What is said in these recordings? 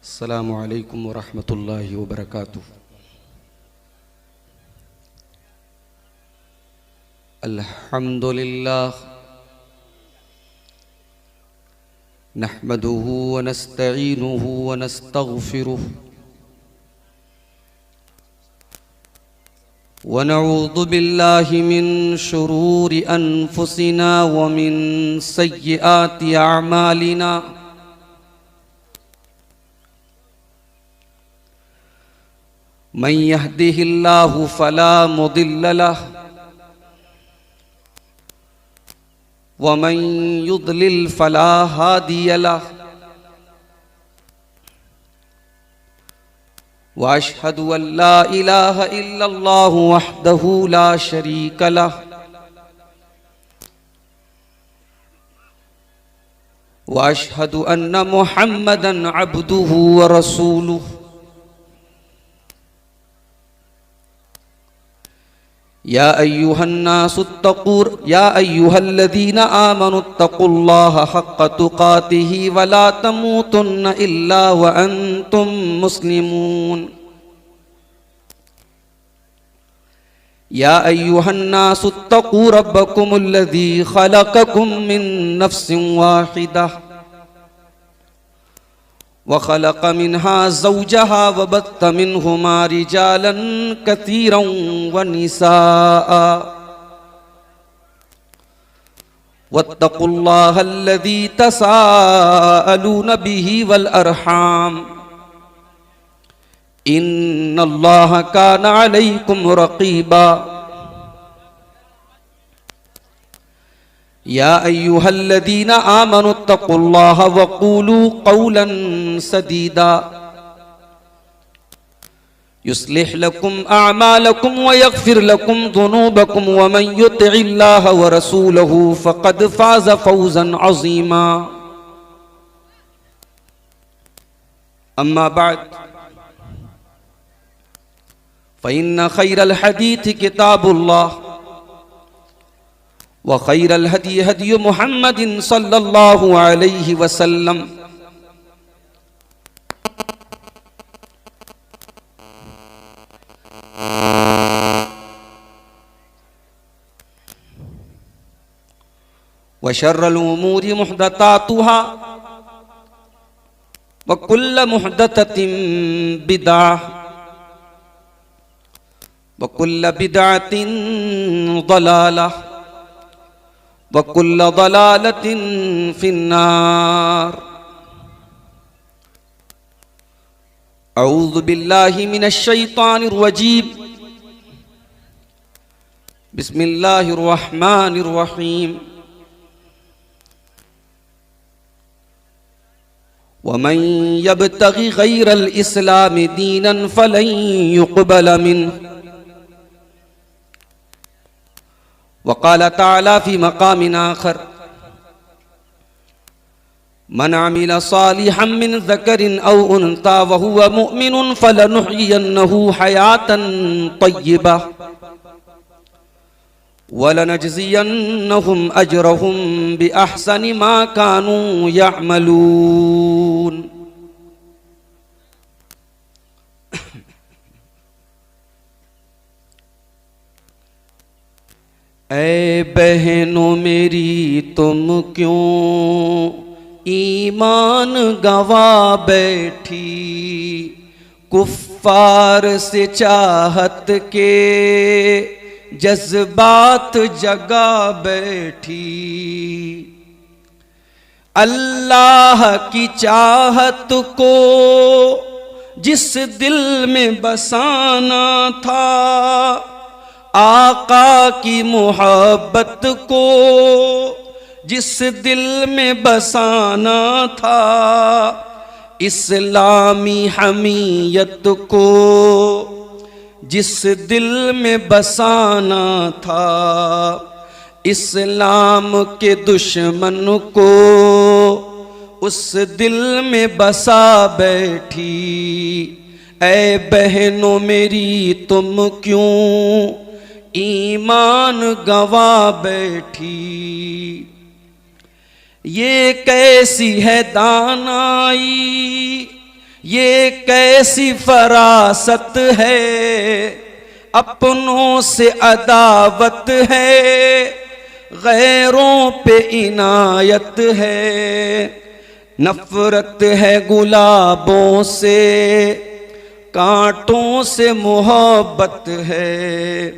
अस्सलामु अलैकुम वरहमतुल्लाहि वबरकातुह। अल्हम्दुलिल्लाह नहमदुहु व नस्तईनुहु व नस्तगफिरुह व नऊज़ु बिल्लाहि मिन शुरूरि अनफुसिना व मिन सय्यिआति अअमालिना। मन यहदिहिल्लाहु फला मुदिल्ल लहु व मन युद्लिल फला हादिय लहु। व अशहदु अल्ला इलाहा इल्लल्लाहु वहदहु ला शरीक लहु व अशहदु अन्न मुहम्मदन अब्दुहु व रसूलुहु। या अय्युहल्लज़ीना आमनुत्तक़ुल्लाहा हक़्क़ तुक़ातिही वला तमूतुन्न इल्ला व अंतुम मुस्लिमून। या अय्युहन्नासुत्तक़ू रब्बकुमुल्लज़ी ख़लक़कुम मिन नफ्सिन वाहिदह वख़लक़ मिन्हा ज़ौजहा वबत्त मिन्हुमा रिजालन कसीरन व निसाअ वत्तक़ुल्लाहल्लज़ी तसाअलून बिही वल अरहाम इन्नल्लाहा कान अलैकुम रक़ीबा। या अय्युहल्लज़ीना आमनुत्तक़ुल्लाहा वक़ूलू क़ौलन सदीदा युस्लिह लकुम अअमालकुम व यग़फ़िर लकुम ज़ुनूबकुम व मन युतिइल्लाह व रसूलहु फ़क़द फ़ाज़ फ़ौज़न अज़ीमा। अम्मा बअद फ़इन्न ख़ैरल हदीथ किताबुल्लाह व खैरल हदी हदी मुहम्मदिन सल्लल्लाहु अलैहि वसल्लम व शर्रल उमूरि मुहदसातुहा व कुल्ल मुहदसतिन बिदअह व कुल्ल बिदअतिन ज़लालह वकुल्ल ज़लालतिन फिन्नार। अऊज़ु बिल्लाहि मिनश शैतानिर रजीम। बिस्मिल्लाहिर रहमानिर रहीम। वमन यब्तगि गैरल इस्लामि दीनन फलन युक़बल मिन्हु वक़ाल तआला फ़ी मक़ामिन आख़र मन अमिल सालिहन मिन ज़करिन औ उन्सा व हुव मुअमिनुन फ़लनुहयियन्नहु हयातन तय्यिबह वलनजज़ियन्नहुम अजरहुम बिअहसनि मा कानू यअमलून। ऐ बहनों मेरी तुम क्यों ईमान गवा बैठी कुफ्फार से चाहत के जज्बात जगा बैठी। अल्लाह की चाहत को जिस दिल में बसाना था आका की मोहब्बत को जिस दिल में बसाना था इस्लामी हमीयत को जिस दिल में बसाना था इस्लाम के दुश्मन को उस दिल में बसा बैठी। ऐ बहनों मेरी तुम क्यों ईमान गवा बैठी। ये कैसी है दानाई ये कैसी फरासत है, अपनों से अदावत है, गैरों पे इनायत है। नफरत है गुलाबों से, कांटों से मोहब्बत है।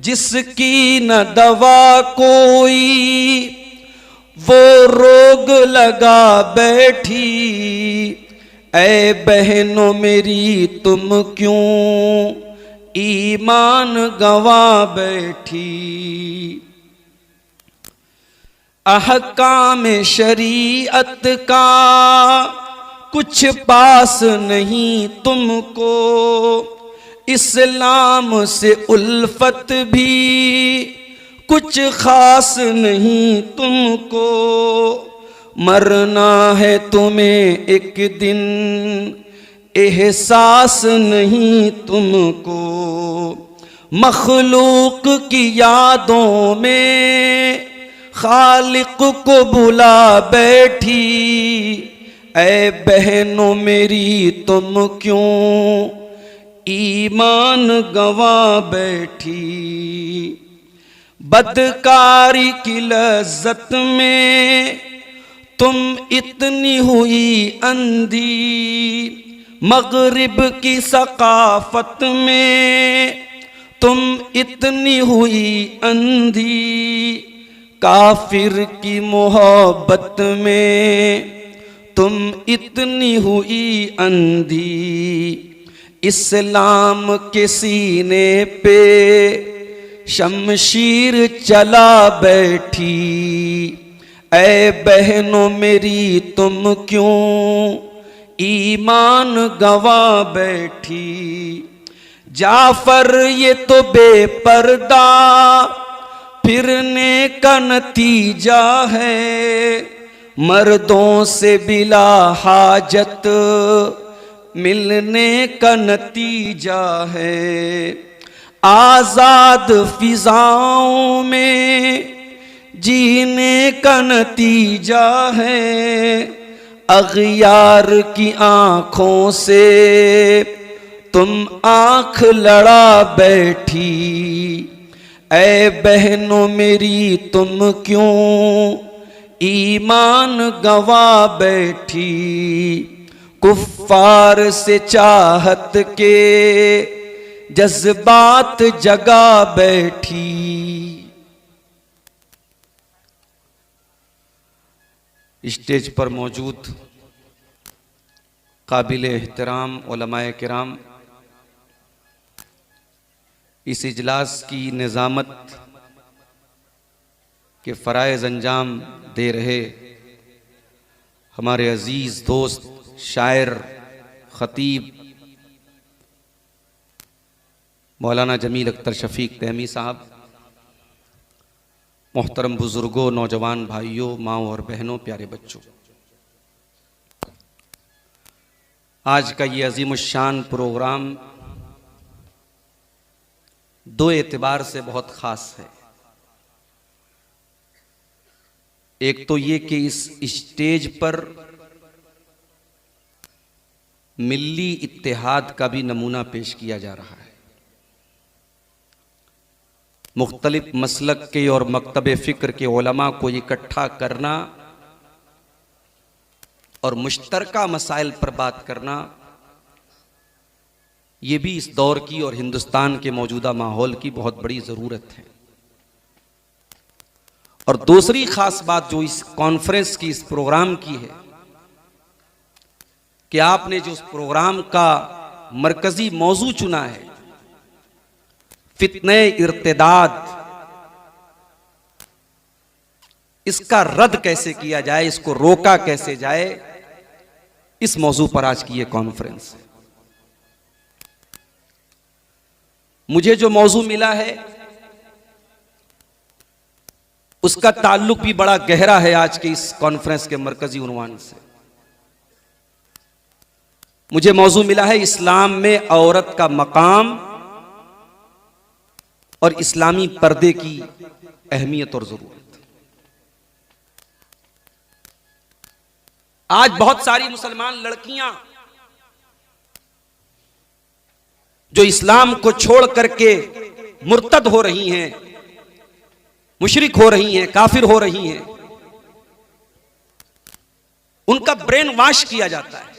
जिसकी न दवा कोई, वो रोग लगा बैठी। ऐ बहनों मेरी तुम क्यों ईमान गंवा बैठी। अहकाम शरीयत का कुछ पास नहीं तुमको, इस्लाम से उल्फत भी कुछ खास नहीं तुमको। मरना है तुम्हें एक दिन, एहसास नहीं तुमको। मखलूक की यादों में खालिक को बुला बैठी। ऐ बहनों मेरी तुम क्यों ईमान गंवा बैठी। बदकारी की लज्जत में तुम इतनी हुई अंधी। मगरिब की सकाफत में तुम इतनी हुई अंधी। काफिर की मोहब्बत में तुम इतनी हुई अंधी। इस्लाम के सीने पे शमशीर चला बैठी। ऐ बहनों मेरी तुम क्यों ईमान गंवा बैठी। जाफर ये तो बेपर्दा फिरने का नतीजा है। मर्दों से बिला हाजत मिलने का नतीजा है। आजाद फिजाओं में जीने का नतीजा है। अगियार की आंखों से तुम आंख लड़ा बैठी। ऐ बहनों मेरी तुम क्यों ईमान गंवा बैठी। कुफ्फार से चाहत के जज्बात जगा बैठी। स्टेज पर मौजूद काबिल एहतराम उलमाए किराम, इस इजलास की निज़ामत के फ़राइज़ अंजाम दे रहे हमारे अजीज़ दोस्त शायर ख़तीब मौलाना जमील अख्तर शफीक तहमी साहब, मोहतरम बुजुर्गों, नौजवान भाइयों, माँओं और बहनों, प्यारे बच्चों, आज का ये अजीमुश्शान प्रोग्राम दो एतबार से बहुत ख़ास है। एक तो ये कि इस स्टेज पर मिल्ली इत्तेहाद का भी नमूना पेश किया जा रहा है। मुख्तलिफ मसलक के और मकतब फ़िक्र के उलमा को इकट्ठा करना और मुश्तरका मसाइल पर बात करना, ये भी इस दौर की और हिंदुस्तान के मौजूदा माहौल की बहुत बड़ी ज़रूरत है। और दूसरी ख़ास बात जो इस कॉन्फ्रेंस की, इस प्रोग्राम की है कि आपने जो उस प्रोग्राम का मरकज़ी मौजू चुना है, फित्ने इर्तिदाद, इसका रद्द कैसे किया जाए, इसको रोका कैसे जाए, इस मौजू पर आज की ये कॉन्फ्रेंस है। मुझे जो मौजू मिला है उसका ताल्लुक भी बड़ा गहरा है आज के इस कॉन्फ्रेंस के मरकजी उन्वान से। मुझे मौजू मिला है इस्लाम में औरत का मकाम और इस्लामी पर्दे की अहमियत और जरूरत। आज बहुत सारी मुसलमान लड़कियां जो इस्लाम को छोड़ करके मुर्तद हो रही हैं, मुशरिक हो रही हैं, काफिर हो रही हैं, उनका ब्रेन वॉश किया जाता है।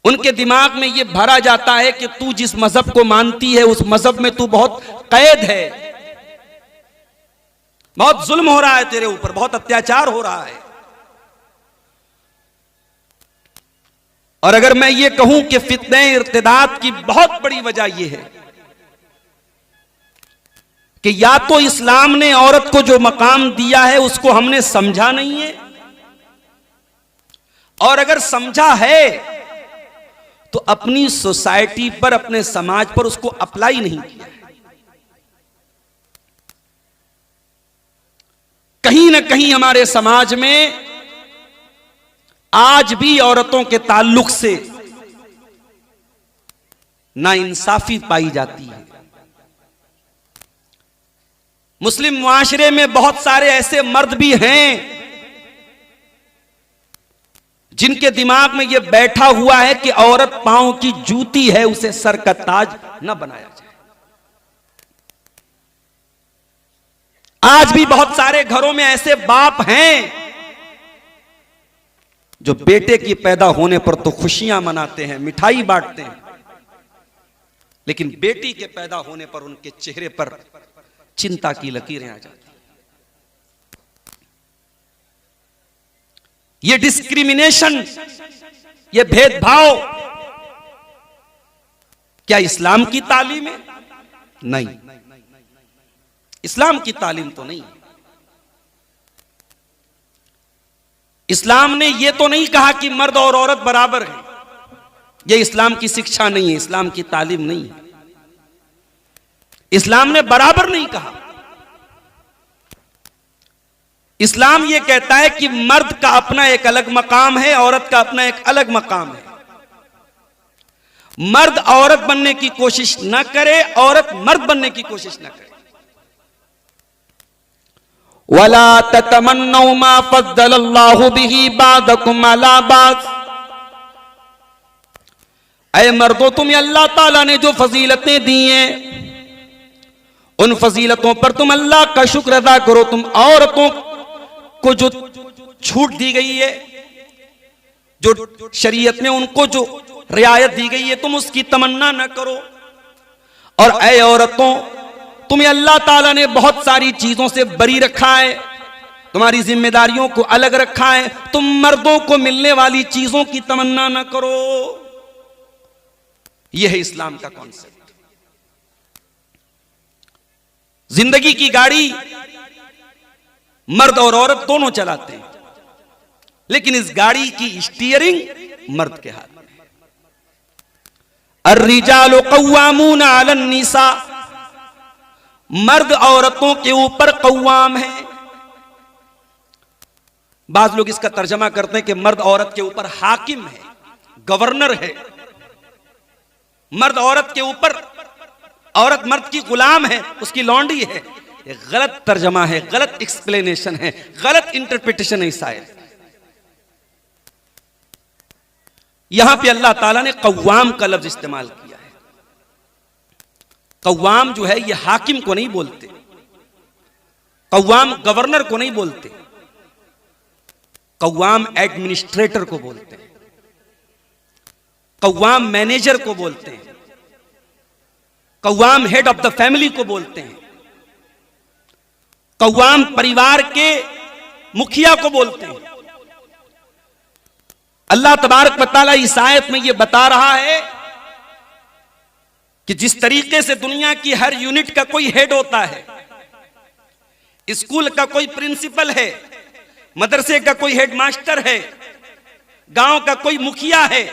उनके दिमाग में यह भरा जाता है कि तू जिस मजहब को मानती है उस मजहब में तू बहुत कैद है, बहुत जुल्म हो रहा है तेरे ऊपर, बहुत अत्याचार हो रहा है। और अगर मैं ये कहूं कि फित्ने इर्तिदाद की बहुत बड़ी वजह यह है कि या तो इस्लाम ने औरत को जो मकाम दिया है उसको हमने समझा नहीं है, और अगर समझा है तो अपनी सोसाइटी पर, अपने समाज पर उसको अप्लाई नहीं किया है। कहीं ना कहीं हमारे समाज में आज भी औरतों के ताल्लुक से नाइंसाफी पाई जाती है। मुस्लिम मुआशरे में बहुत सारे ऐसे मर्द भी हैं जिनके दिमाग में यह बैठा हुआ है कि औरत पांव की जूती है, उसे सर का ताज न बनाया जाए। आज भी बहुत सारे घरों में ऐसे बाप हैं जो बेटे की पैदा होने पर तो खुशियां मनाते हैं, मिठाई बांटते हैं, लेकिन बेटी के पैदा होने पर उनके चेहरे पर चिंता की लकीरें आ जाती हैं। ये डिस्क्रिमिनेशन, ये भेदभाव क्या इस्लाम की तालीम है? नहीं, इस्लाम की तालीम तो नहीं है। इस्लाम ने यह तो नहीं कहा कि मर्द और औरत बराबर हैं, यह इस्लाम की शिक्षा नहीं है, इस्लाम की तालीम नहीं है। इस्लाम ने बराबर नहीं कहा। इस्लाम यह कहता है कि मर्द का अपना एक अलग मकाम है, औरत का अपना एक अलग मकाम है। मर्द औरत बनने की कोशिश न करे, औरत मर्द बनने की कोशिश न करे। वला ततमन्नौ मा फद्दलल्लाहु बिही बादकुम अला बाद। ऐ मर्दों, तुम्हें अल्लाह ताला ने जो फजीलतें दी हैं उन फजीलतों पर तुम अल्लाह का शुक्र अदा करो। तुम औरतों को जो छूट दी गई है, जो शरीयत में उनको जो रियायत दी गई है, तुम उसकी तमन्ना न करो। और ऐ औरतों, तुम्हें अल्लाह ताला ने बहुत सारी चीजों से बरी रखा है, तुम्हारी जिम्मेदारियों को अलग रखा है। तुम मर्दों को मिलने वाली चीजों की तमन्ना न करो। यह है इस्लाम का कॉन्सेप्ट। जिंदगी की गाड़ी मर्द और औरत दोनों चलाते हैं, लेकिन इस गाड़ी की स्टीयरिंग मर्द के हाथ में है। अर्रिजालु कव्वामून अलन निसा। मर्द औरतों के ऊपर कव्वाम है। बाज लोग इसका तर्जमा करते हैं कि मर्द औरत के ऊपर हाकिम है, गवर्नर है। मर्द औरत के ऊपर, औरत मर्द की गुलाम है, उसकी लौंडी है। ये गलत तर्जमा है, गलत एक्सप्लेनेशन है, गलत इंटरप्रिटेशन है। शायद यहां पे अल्लाह ताला ने कव्वाम का लफ्ज इस्तेमाल किया है। कव्वाम जो है ये हाकिम को नहीं बोलते, कव्वाम गवर्नर को नहीं बोलते, कव्वाम एडमिनिस्ट्रेटर को बोलते हैं, कव्वाम मैनेजर को बोलते हैं, कव्वाम हेड ऑफ द फैमिली को बोलते हैं, कव्वाम परिवार के मुखिया को बोलते हैं। अल्लाह तबारक व तआला इस आयत में यह बता रहा है कि जिस तरीके से दुनिया की हर यूनिट का कोई हेड होता है, स्कूल का कोई प्रिंसिपल है, मदरसे का कोई हेडमास्टर है, गांव का कोई मुखिया है,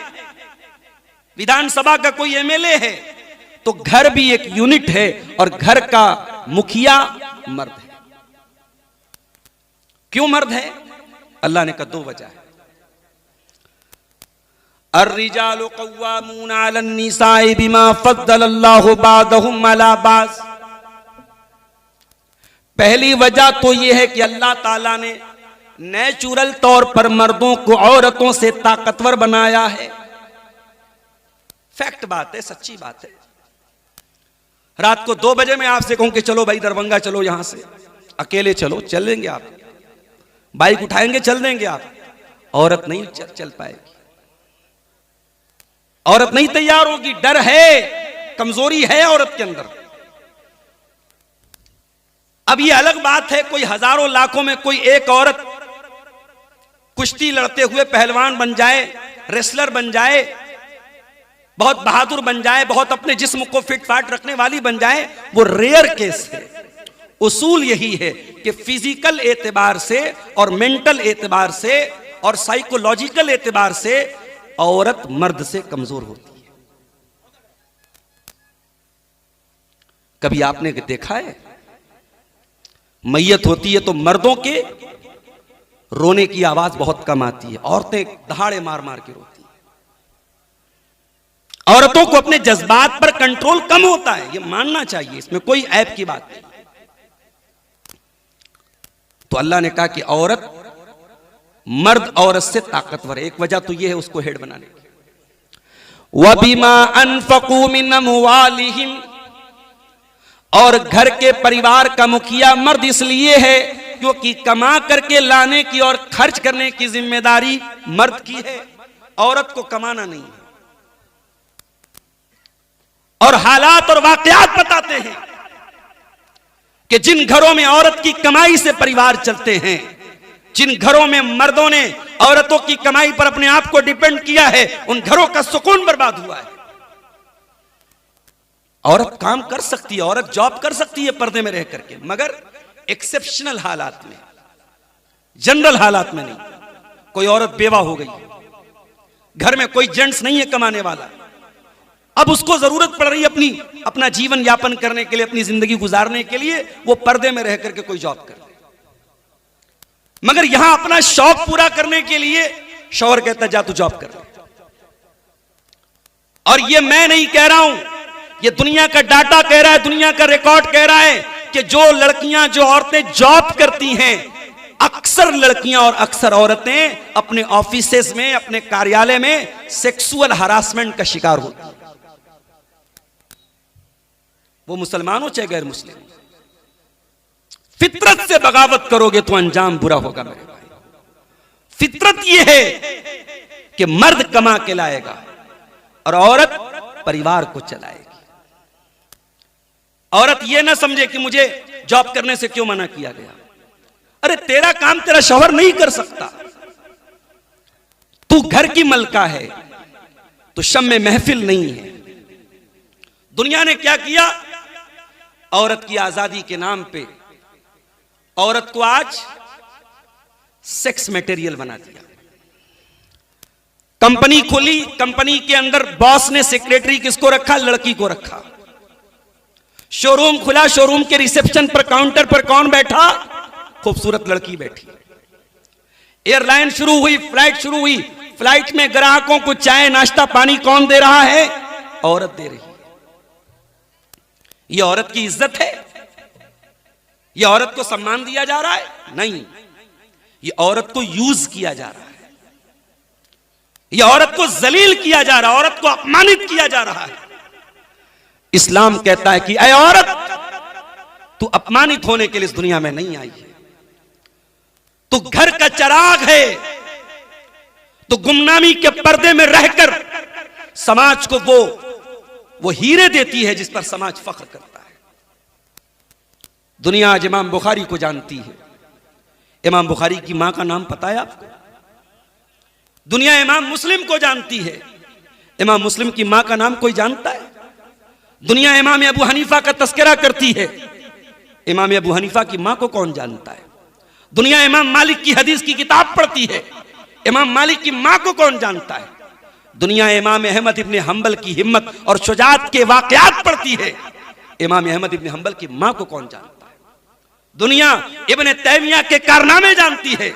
विधानसभा का कोई एमएलए है, तो घर भी एक यूनिट है और घर का मुखिया मर्द है। क्यों मर्द है? अल्लाह ने कहा दो वजह है। अर्रिजालु कव्वामून अलन निसाई बिमा फद्दलल्लाहु बादहुम अला बाज़। पहली वजह तो यह है कि अल्लाह ताला ने नेचुरल तौर पर मर्दों को औरतों से ताकतवर बनाया है, फैक्ट बात है, सच्ची बात है। रात को 2 बजे मैं आपसे कहूं कि चलो भाई दरभंगा चलो, यहां से अकेले चलो, चल लेंगे आप, बाइक उठाएंगे चल देंगे आप। औरत नहीं चल पाएगी, औरत नहीं तैयार होगी, डर है, कमजोरी है औरत के अंदर। अब ये अलग बात है, कोई हजारों लाखों में कोई एक औरत कुश्ती लड़ते हुए पहलवान बन जाए, रेसलर बन जाए, बहुत बहादुर बन जाए, बहुत अपने जिस्म को फिट फाट रखने वाली बन जाए, वो रेयर केस है। उसूल यही है कि फिजिकल एतबार से और मेंटल एतबार से और साइकोलॉजिकल एतबार से औरत मर्द से कमजोर होती है। कभी आपने देखा है मैयत होती है तो मर्दों के रोने की आवाज बहुत कम आती है, औरतें दहाड़े मार मार के रोती हैं। औरतों को अपने जज्बात पर कंट्रोल कम होता है, यह मानना चाहिए, इसमें कोई ऐब की बात नहीं। तो अल्लाह ने कहा कि औरत मर्द औरत से ताकतवर है। एक वजह तो यह है उसको हेड बनाने की। वबिमा अनफकू मिन अमवालिहिम, और घर के परिवार का मुखिया मर्द इसलिए है क्योंकि कमा करके लाने की और खर्च करने की जिम्मेदारी मर्द की है, औरत को कमाना नहीं है। और हालात और वाकयात बताते हैं कि जिन घरों में औरत की कमाई से परिवार चलते हैं, जिन घरों में मर्दों ने औरतों की कमाई पर अपने आप को डिपेंड किया है, उन घरों का सुकून बर्बाद हुआ है। औरत काम कर सकती है, औरत जॉब कर सकती है पर्दे में रह करके, मगर एक्सेप्शनल हालात में, जनरल हालात में नहीं। कोई औरत बेवा हो गई, घर में कोई जेंट्स नहीं है कमाने वाला, अब उसको जरूरत पड़ रही है अपना जीवन यापन करने के लिए, अपनी जिंदगी गुजारने के लिए, वो पर्दे में रह करके कोई जॉब करे। मगर यहां अपना शौक पूरा करने के लिए शौहर कहता जा तू जॉब कर। और ये मैं नहीं कह रहा हूं, ये दुनिया का डाटा कह रहा है, दुनिया का रिकॉर्ड कह रहा है कि जो लड़कियां, जो औरतें जॉब करती हैं, अक्सर लड़कियां और अक्सर औरतें अपने ऑफिसेज में, अपने कार्यालय में सेक्सुअल हरासमेंट का शिकार होती हैं। वो मुसलमान हो चाहे गैर मुस्लिम। फितरत से बगावत करोगे तो अंजाम बुरा होगा मेरे भाई। फितरत यह है कि मर्द कमा के लाएगा और औरत परिवार को चलाएगी। औरत यह ना समझे कि मुझे जॉब करने से क्यों मना किया गया। अरे तेरा काम तेरा शौहर नहीं कर सकता, तू घर की मलका है, तो शम्मे महफिल नहीं है। दुनिया ने क्या किया, औरत की आजादी के नाम पे औरत को आज सेक्स मटेरियल बना दिया। कंपनी खोली, कंपनी के अंदर बॉस ने सेक्रेटरी किसको रखा, लड़की को रखा। शोरूम खुला, शोरूम के रिसेप्शन पर, काउंटर पर कौन बैठा, खूबसूरत लड़की बैठी। एयरलाइन शुरू हुई, फ्लाइट शुरू हुई, फ्लाइट में ग्राहकों को चाय नाश्ता पानी कौन दे रहा है, औरत दे रही है। यह औरत की इज्जत है, यह औरत को सम्मान दिया जा रहा है, नहीं, यह औरत को यूज किया जा रहा है, यह औरत को जलील किया जा रहा है, औरत को अपमानित किया जा रहा है। इस्लाम कहता है कि ऐ औरत, तू अपमानित होने के लिए इस दुनिया में नहीं आई है, तू घर का चिराग है, तो गुमनामी के पर्दे में रहकर समाज को वो हीरे देती है जिस पर समाज फख्र करता है। दुनिया आज इमाम बुखारी को जानती है। इमाम बुखारी की मां का नाम पता है आपको? दुनिया इमाम मुस्लिम को जानती है। इमाम मुस्लिम की मां का नाम कोई जानता है? दुनिया इमाम अबू हनीफा का तस्करा करती है। इमाम अबू हनीफा की मां को कौन जानता है? दुनिया इमाम मालिक की हदीस की किताब पढ़ती है। इमाम मालिक की मां को कौन जानता है? दुनिया इमाम अहमद इब्न हंबल की हिम्मत और शुजाअत के वाकयात पढ़ती है। इमाम अहमद इब्न हंबल की मां को कौन जानता है? दुनिया इब्न तैमिया के कारनामे जानती है।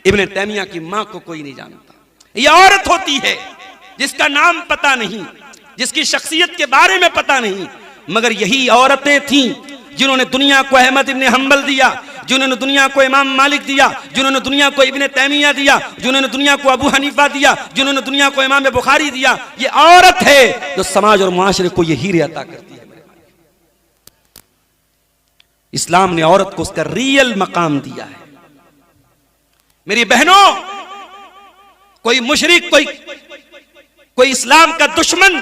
इब्न तैमिया की मां को कोई नहीं जानता। यह औरत होती है जिसका नाम पता नहीं, जिसकी शख्सियत के बारे में पता नहीं, मगर यही औरतें थीं जिन्होंने दुनिया को अहमद इब्न हंबल दिया, जिन्होंने दुनिया को इमाम मालिक दिया, जिन्होंने दुनिया को इब्ने तैमिया दिया, जिन्होंने दुनिया को अबू हनीफा दिया, जिन्होंने दुनिया को इमाम बुखारी दिया, ये औरत है जो समाज और मुआशरे को ये हीरे अता करती है। इस्लाम ने औरत को उसका रियल मकाम दिया है। मेरी बहनों, कोई मुशरिक, कोई इस्लाम का दुश्मन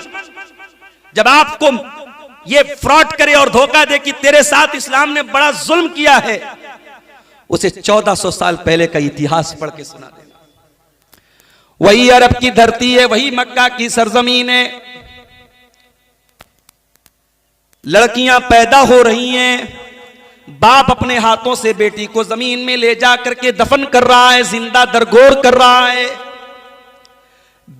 जब आपको ये फ्रॉड करे और धोखा दे कि तेरे साथ इस्लाम ने बड़ा जुल्म किया है, उसे 1400 साल पहले का इतिहास पढ़ के सुना देना। वही अरब की धरती है, वही मक्का की सरजमीन है। लड़कियां पैदा हो रही हैं, बाप अपने हाथों से बेटी को जमीन में ले जा करके दफन कर रहा है, जिंदा दरगोर कर रहा है।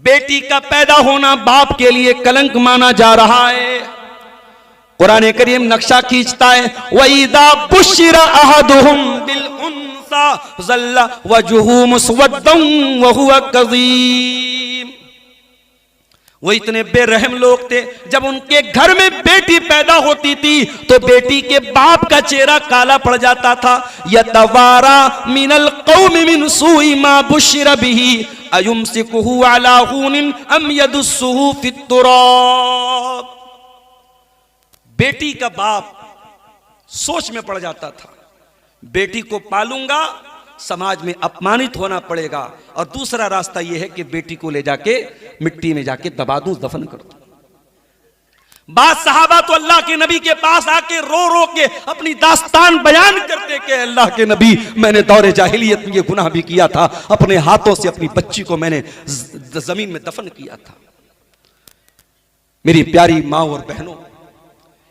बेटी का पैदा होना बाप के लिए कलंक माना जा रहा है। कुरान करीम नक्शा खींचता है, वइदा बुशिरा अहदुहुम बिल उन्सा ज़ल्ला वजहु मुस्वद्दन व हुवा कज़ीम। वो इतने बेरहम लोग थे, जब उनके घर में बेटी पैदा होती थी तो बेटी के बाप का चेहरा काला पड़ जाता था। यतवारा मिनल कौमि मिन सूइ मा बुशिरा बिही अयुमसिकुहु अला हुनिन अम यदुस्सुहु फित तुराब। बेटी का बाप सोच में पड़ जाता था, बेटी को पालूंगा, समाज में अपमानित होना पड़ेगा, और दूसरा रास्ता यह है कि बेटी को ले जाके मिट्टी में जाके दबा दूं, दफन कर दूं। बाद सहाबा तो अल्लाह के नबी के पास आके रो रो के अपनी दास्तान बयान करते कि अल्लाह के नबी, मैंने दौरे जाहिलियत में ये गुनाह भी किया था, अपने हाथों से अपनी बच्ची को मैंने जमीन में दफन किया था। मेरी प्यारी माँ और बहनों,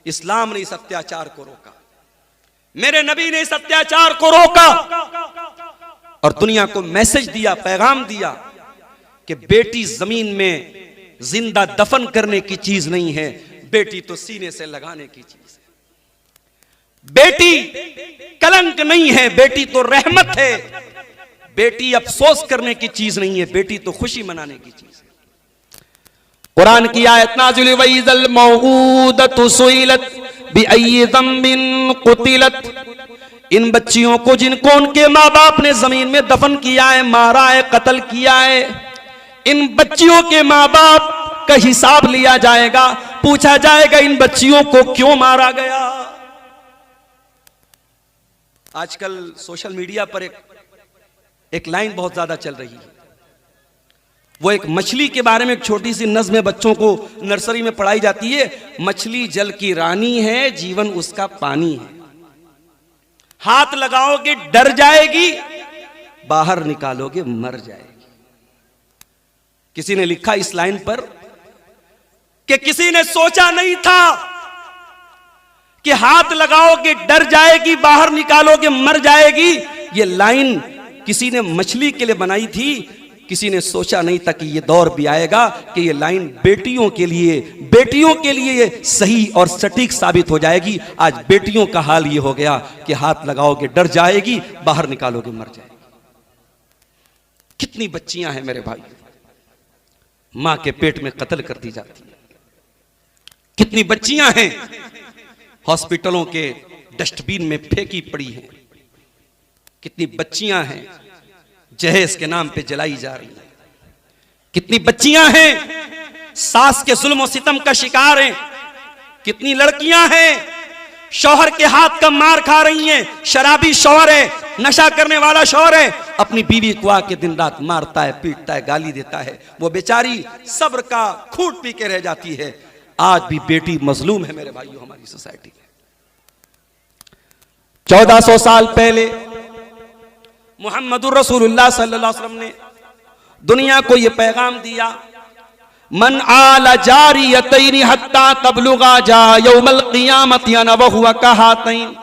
इस्लाम ने इस अत्याचार को रोका, मेरे नबी ने इस अत्याचार को रोका और दुनिया को मैसेज दिया, पैगाम दिया कि बेटी जमीन में जिंदा दफन करने की चीज नहीं है, बेटी तो सीने से लगाने की चीज है। बेटी कलंक नहीं है, बेटी तो रहमत है। बेटी अफसोस करने की चीज नहीं है, बेटी तो खुशी मनाने की चीज है। कुरान की आयत नाज़िल हुई, वइज़ल मौऊदतु सुइलत बिअय्यि ज़ंबिन कुतिलत। इन बच्चियों को जिनको उनके माँ बाप ने जमीन में दफन किया है, मारा है, कत्ल किया है, इन बच्चियों के माँ बाप का हिसाब लिया जाएगा, पूछा जाएगा इन बच्चियों को क्यों मारा गया। आजकल सोशल मीडिया पर एक लाइन बहुत ज्यादा चल रही है, वो एक मछली के बारे में एक छोटी सी नज़्म बच्चों को नर्सरी में पढ़ाई जाती है। मछली जल की रानी है, जीवन उसका पानी है, हाथ लगाओगे डर जाएगी, बाहर निकालोगे मर जाएगी। किसी ने लिखा इस लाइन पर कि किसी ने सोचा नहीं था कि हाथ लगाओगे डर जाएगी, बाहर निकालोगे मर जाएगी। ये लाइन किसी ने मछली के लिए बनाई थी, किसी ने सोचा नहीं था कि ये दौर भी आएगा कि ये लाइन बेटियों के लिए सही और सटीक साबित हो जाएगी। आज बेटियों का हाल ये हो गया कि हाथ लगाओगे डर जाएगी, बाहर निकालोगे मर जाएगी। कितनी बच्चियां हैं मेरे भाई, मां के पेट में कत्ल कर दी जाती है। कितनी बच्चियां हैं हॉस्पिटलों के डस्टबिन में फेंकी पड़ी हैं। कितनी बच्चियां हैं जहेज के नाम पे जलाई जा रही है। कितनी बच्चियां हैं सास के जुल्म और सितम का शिकार हैं। कितनी लड़कियां हैं शौहर के हाथ का मार खा रही हैं। शराबी शौहर है, नशा करने वाला शौहर है, अपनी बीवी को आके दिन रात मारता है, पीटता है, गाली देता है, वो बेचारी सब्र का खूंट पी के रह जाती है। आज भी बेटी मजलूम है मेरे भाइयों हमारी सोसाइटी में। 1400 साल पहले मुहम्मदुर रसूलुल्लाह सल्लल्लाहु अलैहि वसल्लम ने दुनिया को यह पैगाम दिया, मन आला जारियतैन हत्ता तबलुगा जा यौमल क़ियामति अना व हुवा कहातैन।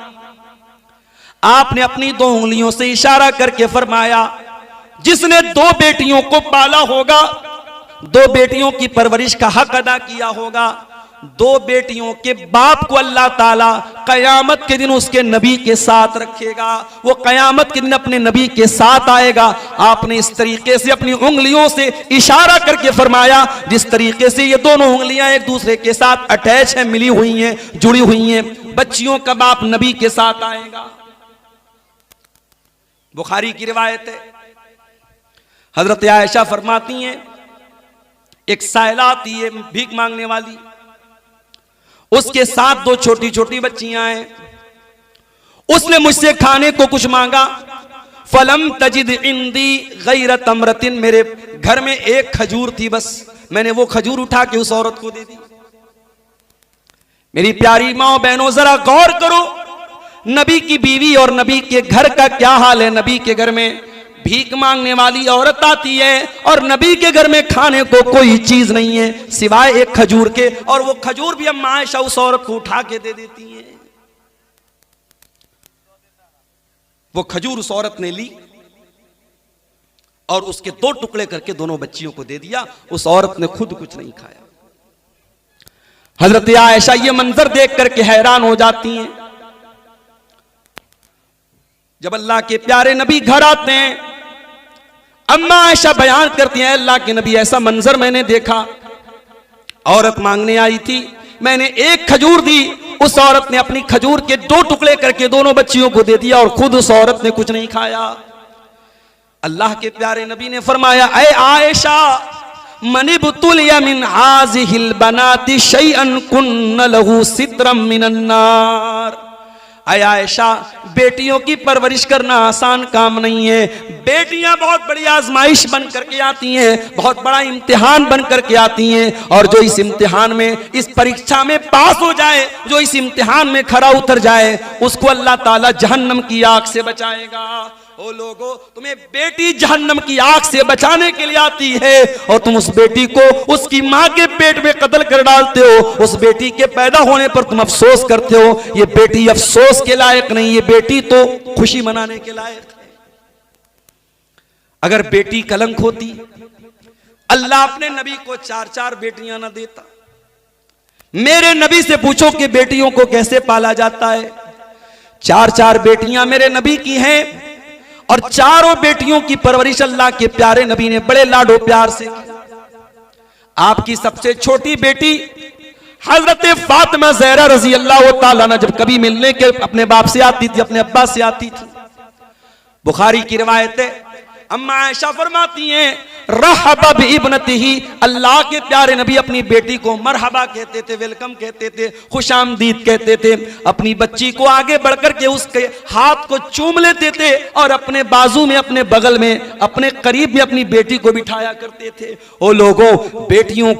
आपने अपनी 2 उंगलियों से इशारा करके फरमाया, जिसने 2 बेटियों को पाला होगा, 2 बेटियों की परवरिश का हक अदा किया होगा, 2 बेटियों के बाप को अल्लाह ताला कयामत के दिन उसके नबी के साथ रखेगा। वो कयामत के दिन अपने नबी के साथ आएगा। आपने इस तरीके से अपनी उंगलियों से इशारा करके फरमाया, जिस तरीके से ये दोनों उंगलियां एक दूसरे के साथ अटैच हैं, मिली हुई हैं, जुड़ी हुई हैं। बच्चियों का बाप नबी के साथ आएगा। बुखारी की रिवायत है, हजरत आयशा फरमाती हैं एक साइला आती है भीख मांगने वाली, उसके साथ दो छोटी छोटी बच्चियां हैं। उसने मुझसे खाने को कुछ मांगा, फलम तजिद इंदी गैर तमरतिन, मेरे घर में एक खजूर थी, बस मैंने वो खजूर उठा के उस औरत को दे दी। मेरी प्यारी माओ बहनों, जरा गौर करो, नबी की बीवी और नबी के घर का क्या हाल है। नबी के घर में भीख मांगने वाली औरत आती है और नबी के घर में खाने को कोई चीज नहीं है सिवाय एक खजूर के, और वो खजूर भी अम्मा आयशा उस औरत को उठा के दे देती हैं। वो खजूर उस औरत ने ली और उसके दो टुकड़े करके दोनों बच्चियों को दे दिया। उस औरत ने खुद कुछ नहीं खाया। हजरत आयशा ये मंजर देख करके हैरान हो जाती हैं। जब अल्लाह के प्यारे नबी घर आते हैं, अम्मा आयशा बयान करती हैं, अल्लाह के नबी ऐसा मंजर मैंने देखा, औरत मांगने आई थी, मैंने एक खजूर दी, उस औरत ने अपनी खजूर के दो टुकड़े करके दोनों बच्चियों को दे दिया और खुद उस औरत ने कुछ नहीं खाया। अल्लाह के प्यारे नबी ने फरमाया, ऐ आयशा मनिबतुलिया मिन हाज़िहिल बनाति शैअन कुन्न लहू सित्रम मिनन नार। ऐ आयशा, बेटियों की परवरिश करना आसान काम नहीं है। बेटियां बहुत बड़ी आजमाइश बन करके आती हैं, बहुत बड़ा इम्तिहान बन करके आती हैं, और जो इस इम्तिहान में, इस परीक्षा में पास हो जाए, जो इस इम्तिहान में खरा उतर जाए, उसको अल्लाह ताला जहन्नम की आग से बचाएगा। ओ लोगो, तुम्हें बेटी जहन्नम की आग से बचाने के लिए आती है और तुम उस बेटी को उसकी मां के पेट में कत्ल कर डालते हो। उस बेटी के पैदा होने पर तुम अफसोस करते हो। ये बेटी अफसोस के लायक नहीं, ये बेटी तो खुशी मनाने के लायक है। अगर बेटी कलंक होती, अल्लाह अपने नबी को 4-4 बेटियां ना देता। मेरे नबी से पूछो कि बेटियों को कैसे पाला जाता है। 4-4 बेटियां मेरे नबी की हैं और चारों बेटियों की परवरिश अल्लाह के प्यारे नबी ने बड़े लाडो प्यार से की। आपकी सबसे छोटी बेटी हजरत फातिमा ज़हरा रजी अल्लाह ताला अन्हा जब कभी मिलने के अपने बाप से आती थी, अपने अब्बा से आती थी, बुखारी की रिवायत है, अम्मा आयशा फरमाती हैं, रहबा बिइब्नतिही, अल्लाह के प्यारे नबी अपनी बेटी को मरहबा कहते थे, वेलकम कहते थे, खुशामदीद कहते थे। अपनी बच्ची को आगे बढ़कर के उसके हाथ को चूम लेते थे और अपने बाजू में, अपने बगल में, अपने करीब में अपनी बेटी को बिठाया करते थे। ओ लोगों, बेटियों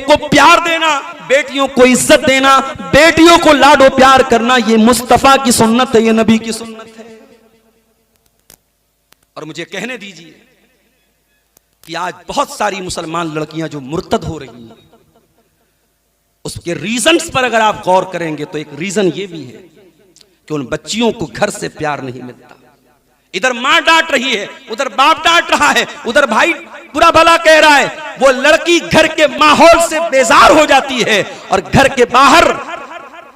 को प्यार देना, बेटियों को इज्जत देना, बेटियों को लाडो प्यार करना, ये मुस्तफा की सुन्नत है, ये नबी की सुन्नत है। और मुझे कहने दीजिए कि आज बहुत सारी मुसलमान लड़कियां जो मुर्तद हो रही हैं, उसके रीजंस पर अगर आप गौर करेंगे तो एक रीजन ये भी है कि उन बच्चियों को घर से प्यार नहीं मिलता। इधर मां डांट रही है, उधर बाप डांट रहा है, उधर भाई बुरा भला कह रहा है। वो लड़की घर के माहौल से बेजार हो जाती है और घर के बाहर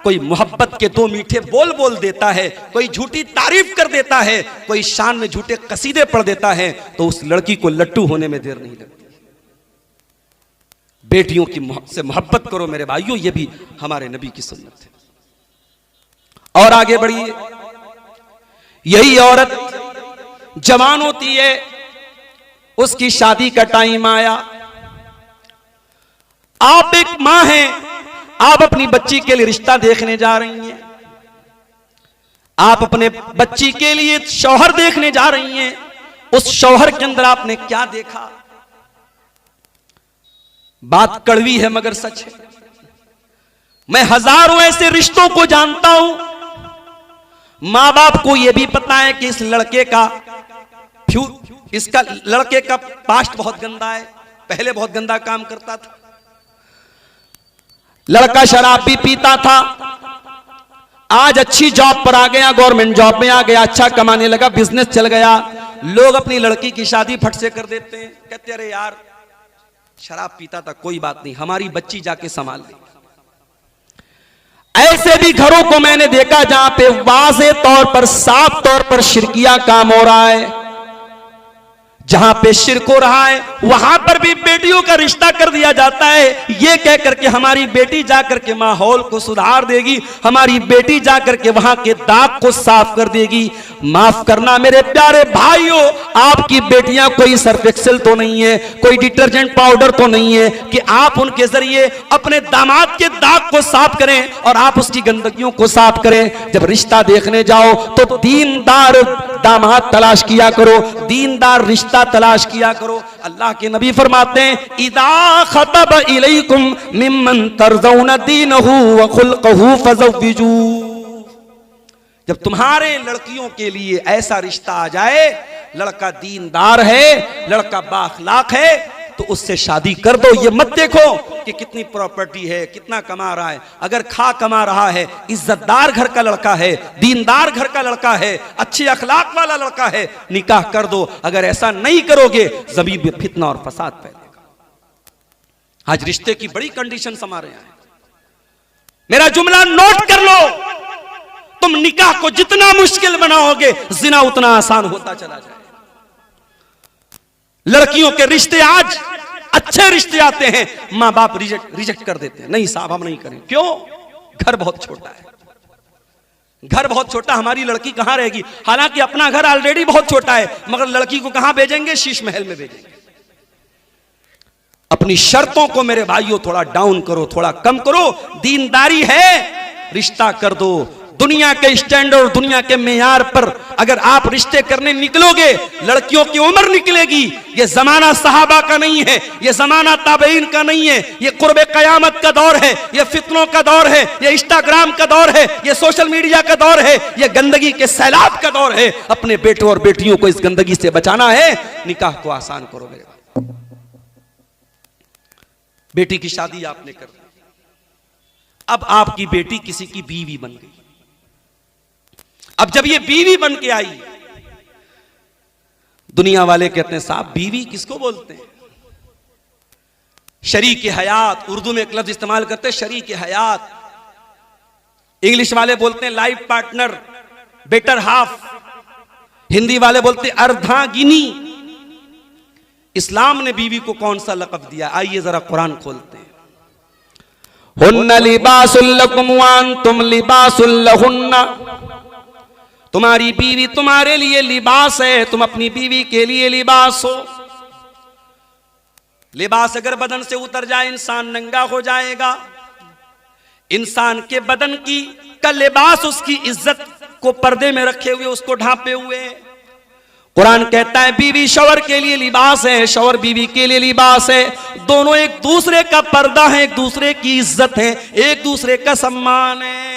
कोई मोहब्बत के 2 मीठे बोल बोल देता है, कोई झूठी तारीफ कर देता है, कोई शान में झूठे कसीदे पढ़ देता है, तो उस लड़की को लट्टू होने में देर नहीं लगती। बेटियों की से मोहब्बत करो मेरे भाइयों, ये भी हमारे नबी की सुन्नत है। और आगे बढ़िए, यही औरत जवान होती है, उसकी शादी का टाइम आया, आप एक मां हैं, आप अपनी बच्ची के लिए रिश्ता देखने जा रही हैं, आप अपने बच्ची के लिए शौहर देखने जा रही हैं। उस शौहर के अंदर आपने क्या देखा? बात कड़वी है मगर सच है। मैं हजारों ऐसे रिश्तों को जानता हूं, मां बाप को यह भी पता है कि इस लड़के का लड़के का पास्ट बहुत गंदा है, पहले बहुत गंदा काम करता था, लड़का शराब भी पीता था, आज अच्छी जॉब पर आ गया, गवर्नमेंट जॉब में आ गया, अच्छा कमाने लगा, बिजनेस चल गया। लोग अपनी लड़की की शादी फट से कर देते हैं, कहते अरे यार शराब पीता था, कोई बात नहीं, हमारी बच्ची जाके संभाल लेगी। ऐसे भी घरों को मैंने देखा जहां पे वाज़े तौर पर, साफ तौर पर शिरकिया काम हो रहा है। जहां पे शिर्क हो रहा है वहां पर भी बेटियों का रिश्ता कर दिया जाता है, ये कह करके हमारी बेटी जाकर के माहौल को सुधार देगी, हमारी बेटी जाकर के वहां के दाग को साफ कर देगी। माफ करना मेरे प्यारे भाइयों, आपकी बेटियां कोई सर्फ एक्सेल तो नहीं है, कोई डिटर्जेंट पाउडर तो नहीं है कि आप उनके जरिए अपने दामाद के दाग को साफ करें और आप उसकी गंदगियों को साफ करें। जब रिश्ता देखने जाओ तो दीनदार दामाद तलाश किया करो, दीनदार रिश्ता तलाश किया करो। अल्लाह के नबी फरमाते हैं, इदा खतब इलैकुम मिम्मन तरज़ौन दीनहु व खुल्क़हु फज़व्विजू। जब तुम्हारे लड़कियों के लिए ऐसा रिश्ता आ जाए, लड़का दीनदार है, लड़का बाअखलाक है, तो उससे शादी कर दो। ये मत देखो कि कितनी प्रॉपर्टी है, कितना कमा रहा है। अगर कमा रहा है, इज्जतदार घर का लड़का है, दीनदार घर का लड़का है, अच्छे अखलाक वाला लड़का है, निकाह कर दो। अगर ऐसा नहीं करोगे ज़मीन में फितना और फसाद फैलेगा। आज रिश्ते की बड़ी कंडीशन हमारे यहाँ है। मेरा जुमला नोट कर लो, तुम निकाह को जितना मुश्किल बनाओगे जिना उतना आसान होता चला जाए। लड़कियों के रिश्ते आज अच्छे रिश्ते आते हैं, मां बाप रिजेक्ट कर देते हैं, नहीं साहब हम नहीं करें। क्यों? घर बहुत छोटा है, घर बहुत छोटा, हमारी लड़की कहां रहेगी? हालांकि अपना घर ऑलरेडी बहुत छोटा है, मगर लड़की को कहां भेजेंगे? शीश महल में भेजेंगे। अपनी शर्तों को मेरे भाइयों थोड़ा डाउन करो, थोड़ा कम करो। दीनदारी है, रिश्ता कर दो। दुनिया के स्टैंडर्ड, दुनिया के मेयार पर अगर आप रिश्ते करने निकलोगे, लड़कियों की उम्र निकलेगी। ये जमाना सहाबा का नहीं है, ये जमाना ताबईन का नहीं है, ये कुर्बे कयामत का दौर है, ये फितनों का दौर है, ये इंस्टाग्राम का दौर है, ये सोशल मीडिया का दौर है, ये गंदगी के सैलाब का दौर है। अपने बेटों और बेटियों को इस गंदगी से बचाना है, निकाह को आसान करो मेरे भाई। बेटी की शादी आपने कर दी, अब आपकी बेटी किसी की बीवी बन गई। अब जब ये बीवी बन के आई, दुनिया वाले कहते हैं साहब बीवी किसको बोलते हैं? शरीक हयात, उर्दू में एक लफ्ज इस्तेमाल करते हैं शरीक हयात। इंग्लिश वाले बोलते हैं life partner, better half. Hindi वाले बोलते हैं अर्धांगिनी। इस्लाम ने बीवी को कौन सा लक़ब दिया? आइए जरा कुरान खोलते हैं। हुन्ना लिबासुल लकुम व अंतुम लिबासुल लहुन्ना। तुम्हारी बीवी तुम्हारे लिए लिबास है, तुम अपनी बीवी के लिए लिबास हो। लिबास अगर बदन से उतर जाए इंसान नंगा हो जाएगा। इंसान के बदन की का लिबास उसकी इज्जत को पर्दे में रखे हुए, उसको ढांपे हुए। कुरान कहता है बीवी शौहर के लिए लिबास है, शौहर बीवी के लिए लिबास है। दोनों एक दूसरे का पर्दा है, एक दूसरे की इज्जत है, एक दूसरे का सम्मान है।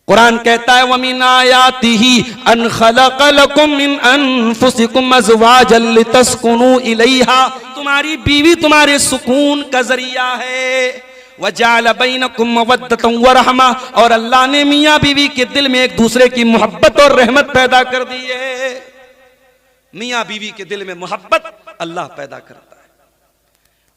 कुरान कहता है वमिन आयातिही अन खलक़ लकुम मिन अनफुसिकुम अज़वाजन लितस्कुनू इलैहा। तुम्हारी बीवी तुम्हारे सुकून का जरिया है। वजअल बैनकुम मवद्दतन व रहमा, और अल्लाह ने मियाँ बीवी के दिल में एक दूसरे की मोहब्बत और रहमत पैदा कर दी है। मियाँ बीवी के दिल में मोहब्बत अल्लाह पैदा करता है।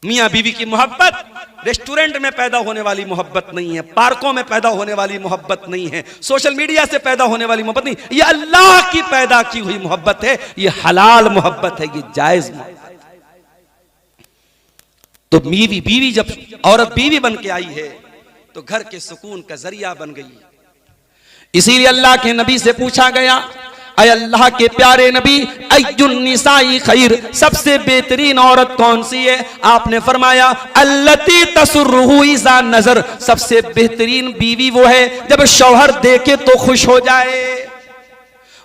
मियाँ बीवी की मोहब्बत रेस्टोरेंट में पैदा होने वाली मोहब्बत नहीं है, पार्कों में पैदा होने वाली मोहब्बत नहीं है, सोशल मीडिया से पैदा होने वाली मोहब्बत नहीं, ये अल्लाह की पैदा की हुई मोहब्बत है। ये हलाल मोहब्बत है, ये जायज मोहब्बत है। तो बीवी जब औरत बीवी बन के आई है तो घर के सुकून का जरिया बन गई। इसीलिए अल्लाह के नबी से पूछा गया, अय अल्लाह के प्यारे नबी अय्युन निसाई खैर, सबसे बेहतरीन औरत कौन सी है? आपने फरमाया अल्लती तसुर्रुहु इज़ा नज़र, सबसे बेहतरीन बीवी वो है जब शौहर देखे तो खुश हो जाए।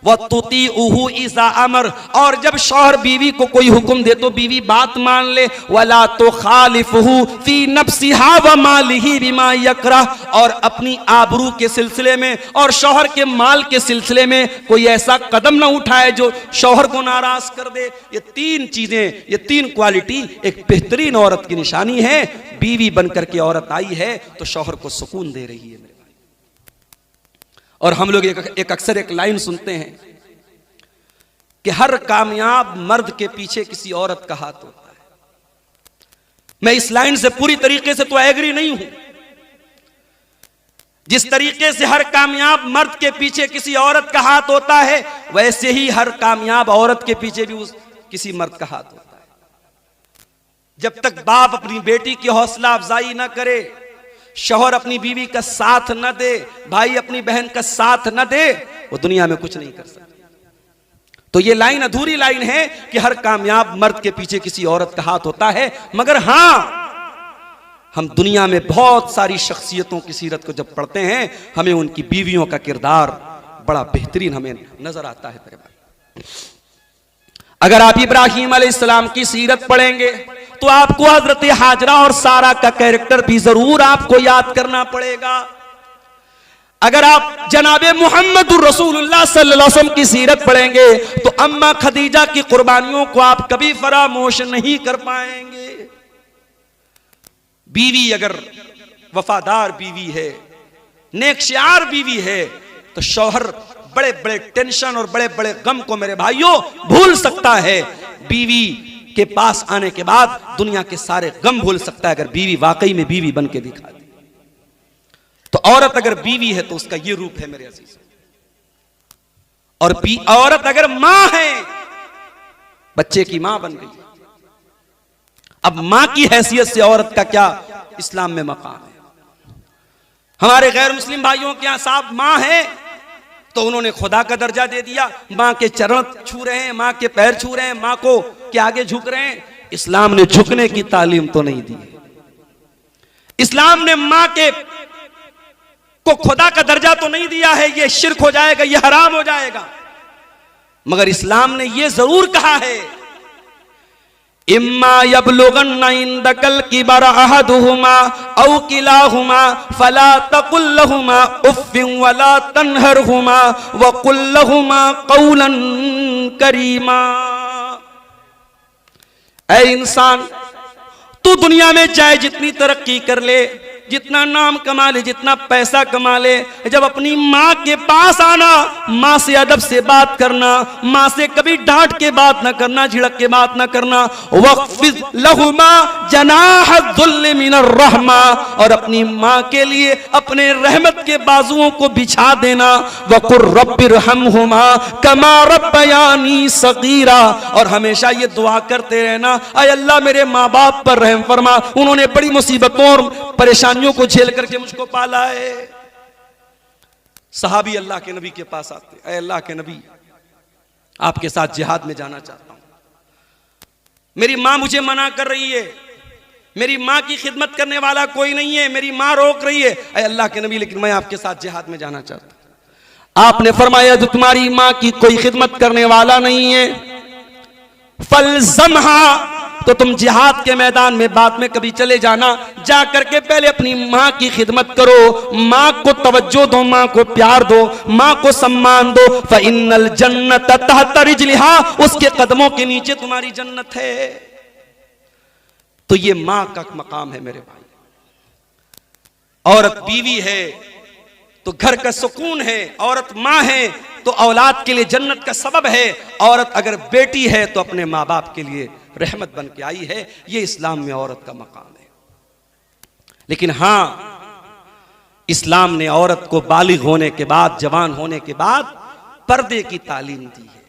व तुतीउहु इज़ा अमर, और जब शौहर बीवी को कोई हुक्म दे तो बीवी बात मान ले। वला तुखालिफुहु फी नफ्सिहा व मालिही बिमा यकरह, और अपनी आबरू के सिलसिले में और शौहर के माल के सिलसिले में कोई ऐसा कदम ना उठाए जो शौहर को नाराज कर दे। ये तीन चीजें, ये तीन क्वालिटी एक बेहतरीन औरत की निशानी है। बीवी बनकर के औरत आई है तो शौहर को सुकून दे रही है। और हम लोग एक अक्सर एक लाइन सुनते हैं कि हर कामयाब मर्द के पीछे किसी औरत का हाथ होता है। मैं इस लाइन से पूरी तरीके से तो एग्री नहीं हूं, जिस तरीके से हर कामयाब मर्द के पीछे किसी औरत का हाथ होता है, वैसे ही हर कामयाब औरत के पीछे भी किसी मर्द का हाथ होता है। जब तक बाप अपनी बेटी की हौसला अफजाई ना करे, शौहर अपनी बीवी का साथ न दे, भाई अपनी बहन का साथ न दे, वो दुनिया में कुछ नहीं कर सकता। तो ये लाइन अधूरी लाइन है कि हर कामयाब मर्द के पीछे किसी औरत का हाथ होता है। मगर हां, हम दुनिया में बहुत सारी शख्सियतों की सीरत को जब पढ़ते हैं, हमें उनकी बीवियों का किरदार बड़ा बेहतरीन हमें नजर आता है। मेरे भाई, अगर आप इब्राहिम अलैहिस्सलाम की सीरत पढ़ेंगे तो आपको हजरत हाजरा और सारा का कैरेक्टर भी जरूर आपको याद करना पड़ेगा। अगर आप जनाबे मुहम्मदुर रसूलुल्लाह सल्लल्लाहु अलैहि वसल्लम की सीरत पढ़ेंगे तो अम्मा खदीजा की कुर्बानियों को आप कभी फरामोश नहीं कर पाएंगे। बीवी अगर वफादार बीवी है, नेकशियार बीवी है, तो शौहर बड़े बड़े टेंशन और बड़े बड़े गम को मेरे भाइयों भूल सकता है। बीवी के पास आने के बाद दुनिया के सारे गम भूल सकता है, अगर बीवी वाकई में बीवी बन के दिखा दी। तो औरत अगर बीवी है तो उसका ये रूप है मेरे अजीज। और औरत अगर मां है, बच्चे की मां बन गई। अब मां की हैसियत से औरत का क्या इस्लाम में मकाम है। हमारे गैर मुस्लिम भाइयों के यहां साहब मां है तो उन्होंने खुदा का दर्जा दे दिया, मां के चरण छू रहे हैं, मां के पैर छू रहे हैं, मां को के आगे झुक रहे हैं। इस्लाम ने झुकने की तालीम तो नहीं दी। इस्लाम ने मां के को खुदा का दर्जा तो नहीं दिया है, यह शिर्क हो जाएगा, यह हराम हो जाएगा। मगर इस्लाम ने यह जरूर कहा है, इम्मा यबलुगन्ना इंदकल किबर अहदुहुमा औ किलाहुमा फला तकुल लहुमा उफ्फिन वला तनहरहुमा वकुल लहुमा कौलन करीमा। ऐ इंसान, तू दुनिया में चाहे जितनी तरक्की कर ले, जितना नाम कमा ले, जितना पैसा कमा ले, जब अपनी मां के पास आना, मां से अदब से बात करना, मां से कभी डांट के बात ना करना, झिड़क के बात ना करना। वक़्फ़िज़ लहुमा जनाह ज़ुल्ल मिनर रहमा, और अपनी मां के लिए अपने रहमत के बाजुओं को बिछा देना। वक़ुर रब्बिरहमहुमा कमा रब्बयानी सगीरा, और हमेशा ये दुआ करते रहना, ऐ अल्लाह मेरे माँ बाप पर रहम फरमा, उन्होंने बड़ी मुसीबतों और परेशानियों को झेल करके मुझको पाला है। सहाबी अल्लाह के नबी के पास आते, ऐ अल्लाह के नबी, आपके साथ जिहाद में जाना चाहता हूं, मेरी मां मुझे मना कर रही है, मेरी मां की खिदमत करने वाला कोई नहीं है, मेरी मां रोक रही है। ऐ अल्लाह के नबी, लेकिन मैं आपके साथ जिहाद में जाना चाहता हूं। आपने फरमाया, जो तुम्हारी मां की कोई खिदमत करने वाला नहीं है, फलज़महा, तो तुम जिहाद के मैदान में बाद में कभी चले जाना, जा करके पहले अपनी मां की खिदमत करो, मां को तवज्जो दो, मां को प्यार दो, मां को सम्मान दो। फ़इन्नल जन्नत तहत रिजलिहा, उसके कदमों के नीचे तुम्हारी जन्नत है। तो ये मां का मकाम है मेरे भाई। औरत बीवी है तो घर का सुकून है, औरत मां है तो औलाद के लिए जन्नत का सबब है, औरत अगर बेटी है तो अपने माँ बाप के लिए रहमत बन के आई है। ये इस्लाम में औरत का मकाम है। लेकिन हां, इस्लाम ने औरत को बालिग होने के बाद, जवान होने के बाद पर्दे की तालीम दी है।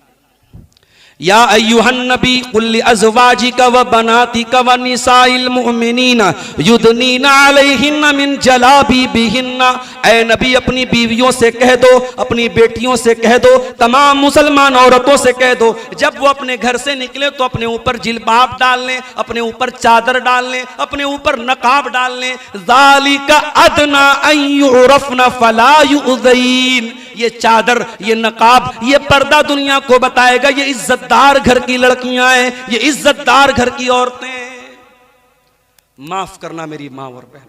या अय्युहन नबी कुल लिअज़वाजिका व बनातिका व निसाइल मुमिनीना युदनीना अलैहिन्ना मिन जलाबिबिहिन्ना। ऐ नबी, अपनी बीवियों से कह दो, अपनी बेटियों से कह दो, तमाम मुसलमान औरतों से कह दो, जब वो अपने घर से निकले तो अपने ऊपर जिलबाब डाल लें, अपने ऊपर चादर डाल लें, अपने ऊपर नकाब डाल लें। ज़ालिका अदना अन युरफ़ना फला युज़ीन। ये चादर, ये नकाब, ये पर्दा दुनिया को बताएगा ये इज्जतदार घर की लड़कियां हैं, ये इज्जतदार घर की औरतें। माफ करना मेरी मां और बहन,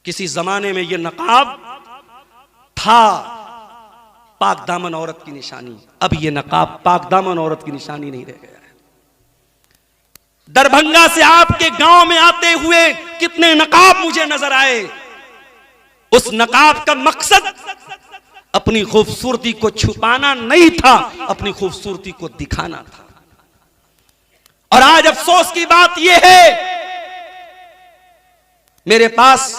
किसी जमाने में ये नकाब था पाक दामन औरत की निशानी, अब ये नकाब पाक दामन औरत की निशानी नहीं रह गया है। दरभंगा से आपके गांव में आते हुए कितने नकाब मुझे नजर आए। उस नकाब का मकसद अपनी खूबसूरती को छुपाना नहीं था, अपनी खूबसूरती को दिखाना था। और आज अफसोस की बात यह है, मेरे पास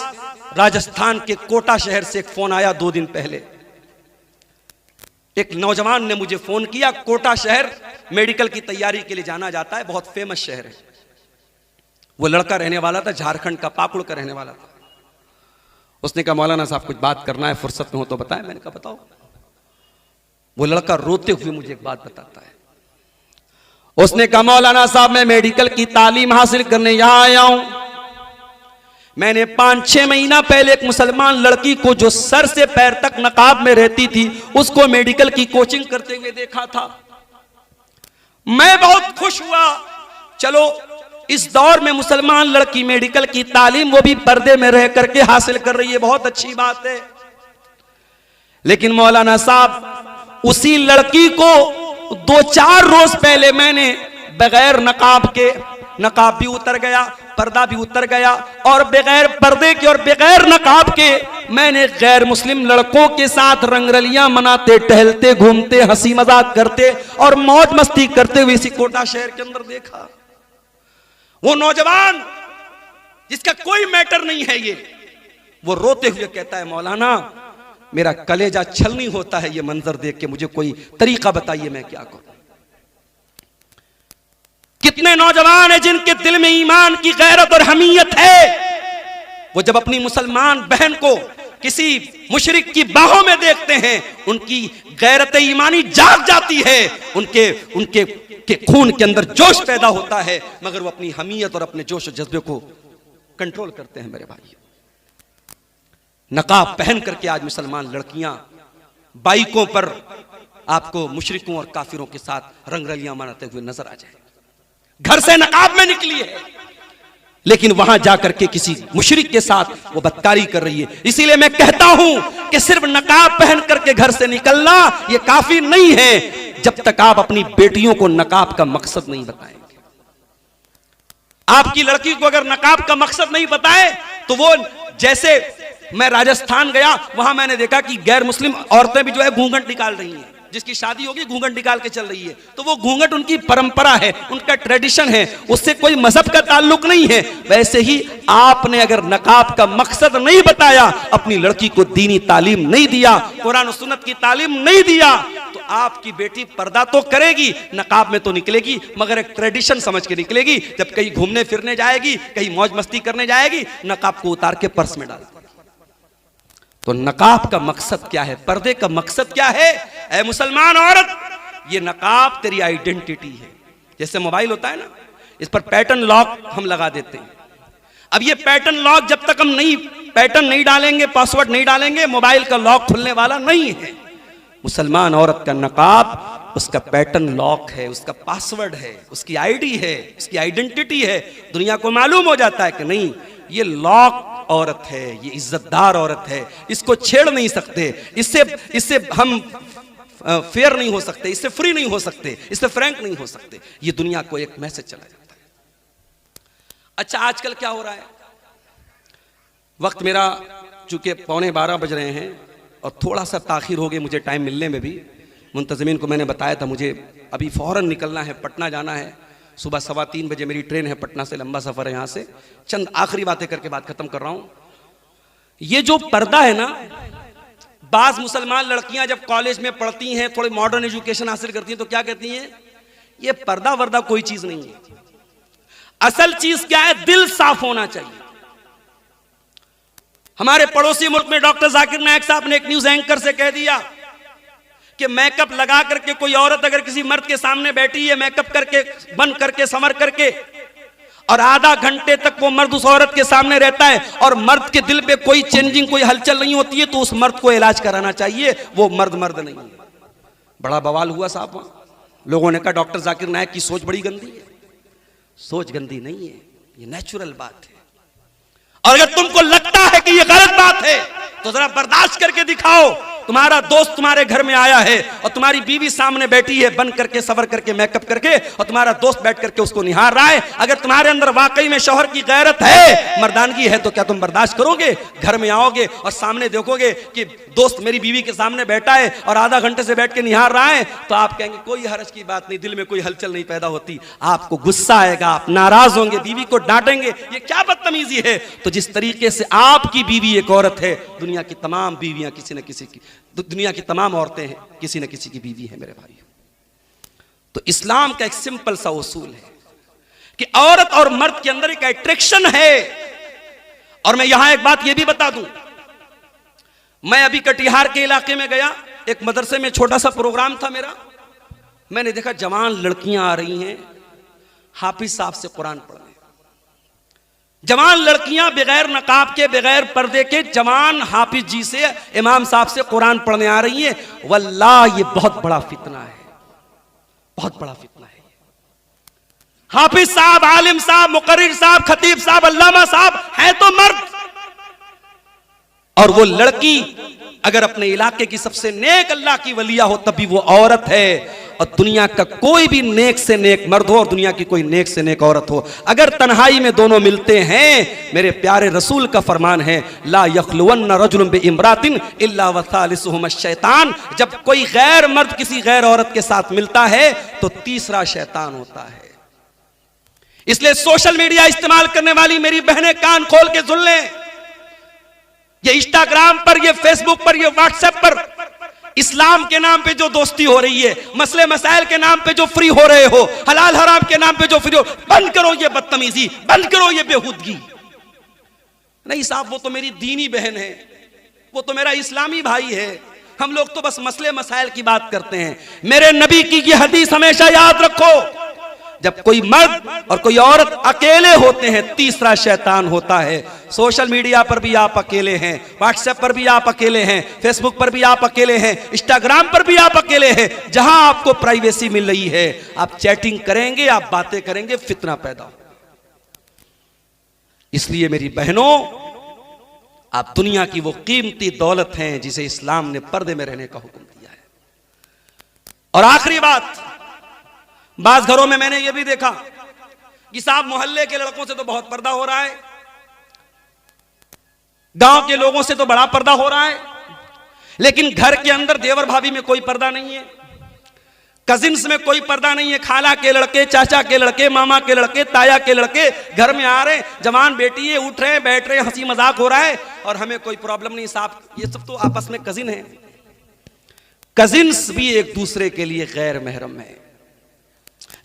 राजस्थान के कोटा शहर से एक फोन आया 2 दिन पहले। एक नौजवान ने मुझे फोन किया। कोटा शहर मेडिकल की तैयारी के लिए जाना जाता है, बहुत फेमस शहर है। वो लड़का रहने वाला था झारखंड का, पाकुड़ का रहने वाला था। उसने कहा मौलाना साहब कुछ बात करना है, फुर्सत में हो तो बताएं। मैंने कहा बताओ। वो लड़का रोते हुए मुझे एक बात बताता है। उसने कहा मौलाना साहब मैं मेडिकल की तालीम हासिल करने यहां आया हूं। मैंने 5-6 महीना पहले एक मुसलमान लड़की को जो सर से पैर तक नकाब में रहती थी उसको मेडिकल की कोचिंग करते हुए देखा था। मैं बहुत खुश हुआ, चलो इस दौर में मुसलमान लड़की मेडिकल की तालीम वो भी पर्दे में रह करके हासिल कर रही है, बहुत अच्छी बात है। लेकिन मौलाना साहब उसी लड़की को 2-4 रोज पहले मैंने बगैर नकाब के, नकाब भी उतर गया, पर्दा भी उतर गया, और बगैर पर्दे के और बगैर नकाब के मैंने गैर मुस्लिम लड़कों के साथ रंगरलियां मनाते, टहलते, घूमते, हंसी मजाक करते और मौज मस्ती करते हुए इसी कोटा शहर के अंदर देखा। वो नौजवान जिसका कोई मैटर नहीं है ये, वो रोते हुए कहता है मौलाना मेरा कलेजा छलनी होता है ये मंजर देख के, मुझे कोई तरीका बताइए मैं क्या करूं। कितने नौजवान हैं जिनके दिल में ईमान की गैरत और हमीयत है, वो जब अपनी मुसलमान बहन को किसी मुशरिक की बाहों में देखते हैं उनकी गैरत ईमानी जाग जाती है, उनके उनके के खून के अंदर जोश पैदा होता है, मगर वो अपनी हमीयत और अपने जोश और जज्बे को कंट्रोल करते हैं। मेरे भाई, नकाब पहन करके आज मुसलमान लड़कियां बाइकों पर आपको मुशरिकों और काफिरों के साथ रंगरलियां मनाते हुए नजर आ जाए। घर से नकाब में निकली है, लेकिन वहां जाकर के किसी मुशरिक के साथ वो बदकारी कर रही है। इसीलिए मैं कहता हूं कि सिर्फ नकाब पहन करके घर से निकलना ये काफी नहीं है, जब तक आप अपनी बेटियों को नकाब का मकसद नहीं बताएंगे। आपकी लड़की को अगर नकाब का मकसद नहीं बताए तो वो, जैसे मैं राजस्थान गया, वहां मैंने देखा कि गैर मुस्लिम औरतें भी जो है घूंघट निकाल रही हैं। जिसकी शादी होगी घूंघट निकाल के चल रही है, तो वो घूंघट उनकी परंपरा है, उनका ट्रेडिशन है, उससे कोई मजहब का ताल्लुक नहीं है। वैसे ही आपने अगर नकाब का मकसद नहीं बताया, अपनी लड़की को दीनी तालीम नहीं दिया, कुरान और सुन्नत की तालीम नहीं दिया, तो आपकी बेटी पर्दा तो करेगी, नकाब में तो निकलेगी, मगर एक ट्रेडिशन समझ के निकलेगी। जब कहीं घूमने फिरने जाएगी, कहीं मौज मस्ती करने जाएगी, नकाब को उतार के पर्स में डाल। तो नकाब का मकसद क्या है, पर्दे का मकसद क्या है? ऐ मुसलमान औरत, ये नकाब तेरी आइडेंटिटी है। जैसे मोबाइल होता है ना, इस पर पैटर्न लॉक हम लगा देते हैं। अब ये पैटर्न लॉक जब तक हम पैटर्न नहीं डालेंगे, पासवर्ड नहीं डालेंगे, मोबाइल का लॉक खुलने वाला नहीं है। मुसलमान औरत का नकाब उसका पैटर्न लॉक है, उसका पासवर्ड है, उसकी आईडी है, उसकी आइडेंटिटी है। दुनिया को मालूम हो जाता है कि नहीं, ये लॉक औरत है, ये इज्जतदार औरत है, इसको छेड़ नहीं सकते, इससे हम फेयर नहीं हो सकते, इससे फ्री नहीं हो सकते, इससे फ्रैंक नहीं हो सकते। ये दुनिया को एक मैसेज चला जाता है। अच्छा, आजकल क्या हो रहा है, वक्त मेरा चूंकि 11:15 बज रहे हैं और थोड़ा सा ताखिर हो गई मुझे टाइम मिलने में भी। मुंतज़िमीन को मैंने बताया था मुझे अभी फौरन निकलना है, पटना जाना है। सुबह 3:15 बजे मेरी ट्रेन है पटना से, लंबा सफर है यहाँ से। चंद आखिरी बातें करके बात खत्म कर रहा हूं। ये जो पर्दा है ना, बाज मुसलमान लड़कियां जब कॉलेज में पढ़ती हैं, थोड़ी मॉडर्न एजुकेशन हासिल करती हैं, तो क्या कहती हैं, ये पर्दा वर्दा कोई चीज नहीं है। असल चीज क्या है, दिल साफ होना चाहिए। हमारे पड़ोसी मुल्क में डॉक्टर जाकिर नायक साहब ने एक न्यूज एंकर से कह दिया कि मेकअप लगा करके कोई औरत अगर किसी मर्द के सामने बैठी है, मेकअप करके, बन करके, संवर करके, और आधा घंटे तक वो मर्द उस औरत के सामने रहता है और मर्द के दिल पे कोई चेंजिंग, कोई हलचल नहीं होती है, तो उस मर्द को इलाज कराना चाहिए, वो मर्द नहीं है। बड़ा बवाल हुआ साहब वहां। लोगों ने कहा डॉक्टर जाकिर नायक की सोच बड़ी गंदी है। सोच गंदी नहीं है, ये नेचुरल बात है। और अगर तुमको लगता है कि ये गलत बात है तो जरा बर्दाश्त करके दिखाओ तुम्हारा दोस्त तुम्हारे घर में आया है और तुम्हारी बीवी सामने बैठी है बन करके सवर करके मेकअप करके और तुम्हारा दोस्त बैठ करके उसको निहार रहा है, अगर तुम्हारे अंदर वाकई में शौहर की गैरत है, मर्दानगी है, तो क्या तुम बर्दाश्त करोगे? घर में आओगे और सामने देखोगे कि दोस्त मेरी बीवी के सामने बैठा है और आधा घंटे से बैठ के निहार रहा है, तो आप कहेंगे कोई हर्ज की बात नहीं, दिल में कोई हलचल नहीं पैदा होती। आपको गुस्सा आएगा, आप नाराज होंगे, बीवी को डांटेंगे, ये क्या बदतमीजी है। तो जिस तरीके से आपकी बीवी एक औरत है, दुनिया की तमाम बीवियां किसी न किसी की, दुनिया की तमाम औरतें हैं किसी न किसी की बीवी है मेरे भाई। तो इस्लाम का एक सिंपल सा उसूल है कि औरत और मर्द के अंदर एक अट्रैक्शन है। और मैं यहां एक बात यह भी बता दूं, मैं अभी कटिहार के इलाके में गया, एक मदरसे में छोटा सा प्रोग्राम था मेरा, मैंने देखा जवान लड़कियां आ रही हैं हाफिज साहब से कुरान पढ़ने। जवान लड़कियां बगैर नकाब के बगैर पर्दे के जवान हाफिज जी से इमाम साहब से कुरान पढ़ने आ रही हैं। वल्लाह ये बहुत बड़ा फितना है, बहुत बड़ा फितना है। हाफिज साहब, आलिम साहब, मुकर्रिर साहब, खतीब साहब, अल्लामा साहब हैं तो मर्द, और वो लड़की अगर अपने इलाके की सबसे नेक अल्लाह की वलिया हो तब भी वो औरत है। और दुनिया का कोई भी नेक से नेक मर्द हो और दुनिया की कोई नेक से नेक औरत हो, अगर तन्हाई में दोनों मिलते हैं, मेरे प्यारे रसूल का फरमान है ला यखलुवन्न रजुलुन बिइम्रातिन इल्ला वसालिसुहुम शैतान। जब कोई गैर मर्द किसी गैर औरत के साथ मिलता है तो तीसरा शैतान होता है। इसलिए सोशल मीडिया इस्तेमाल करने वाली मेरी बहनें कान खोल के सुन लें, ये इंस्टाग्राम पर, ये फेसबुक पर, ये व्हाट्सएप पर इस्लाम के नाम पे जो दोस्ती हो रही है, मसले मसाइल के नाम पे जो फ्री हो रहे हो, हलाल हराम के नाम पे जो फ्री हो, बंद करो ये बदतमीजी, बंद करो ये बेहूदगी। नहीं साहब, वो तो मेरी दीनी बहन है, वो तो मेरा इस्लामी भाई है, हम लोग तो बस मसले मसाइल की बात करते हैं। मेरे नबी की ये हदीस हमेशा याद रखो, जब कोई मर्द और कोई औरत अकेले होते हैं तीसरा शैतान होता है। सोशल मीडिया पर भी आप अकेले हैं, व्हाट्सएप पर भी आप अकेले हैं, फेसबुक पर भी आप अकेले हैं, इंस्टाग्राम पर भी आप अकेले हैं। जहां आपको प्राइवेसी मिल रही है आप चैटिंग करेंगे, आप बातें करेंगे, फितना पैदा हो। इसलिए मेरी बहनों, आप दुनिया की वो कीमती दौलत हैं जिसे इस्लाम ने पर्दे में रहने का हुक्म दिया है। और आखिरी बात, बास घरों में मैंने ये भी देखा कि साहब मोहल्ले के लड़कों से तो बहुत पर्दा हो रहा है, गांव के लोगों से तो बड़ा पर्दा हो रहा है, लेकिन घर के अंदर देवर भाभी में कोई पर्दा नहीं है, कजिन्स में कोई पर्दा नहीं है। खाला के लड़के, चाचा के लड़के, मामा के लड़के, ताया के लड़के घर में आ रहे हैं, जवान बेटी है, उठ रहे हैं, बैठ रहे हैं, हंसी मजाक हो रहा है और हमें कोई प्रॉब्लम नहीं। साहब ये सब तो आपस में कजिन है, कजिन्स भी एक दूसरे के लिए गैर महरम है।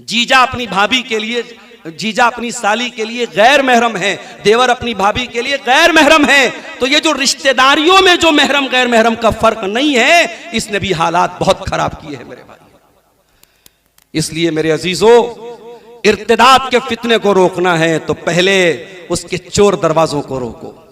जीजा अपनी भाभी के लिए, जीजा अपनी साली के लिए गैर महरम है, देवर अपनी भाभी के लिए गैर महरम है। तो ये जो रिश्तेदारियों में जो महरम गैर महरम का फर्क नहीं है, इसने भी हालात बहुत खराब किए हैं मेरे भाई। इसलिए मेरे अजीजों, इर्तिदाद के फितने को रोकना है तो पहले उसके चोर दरवाजों को रोको,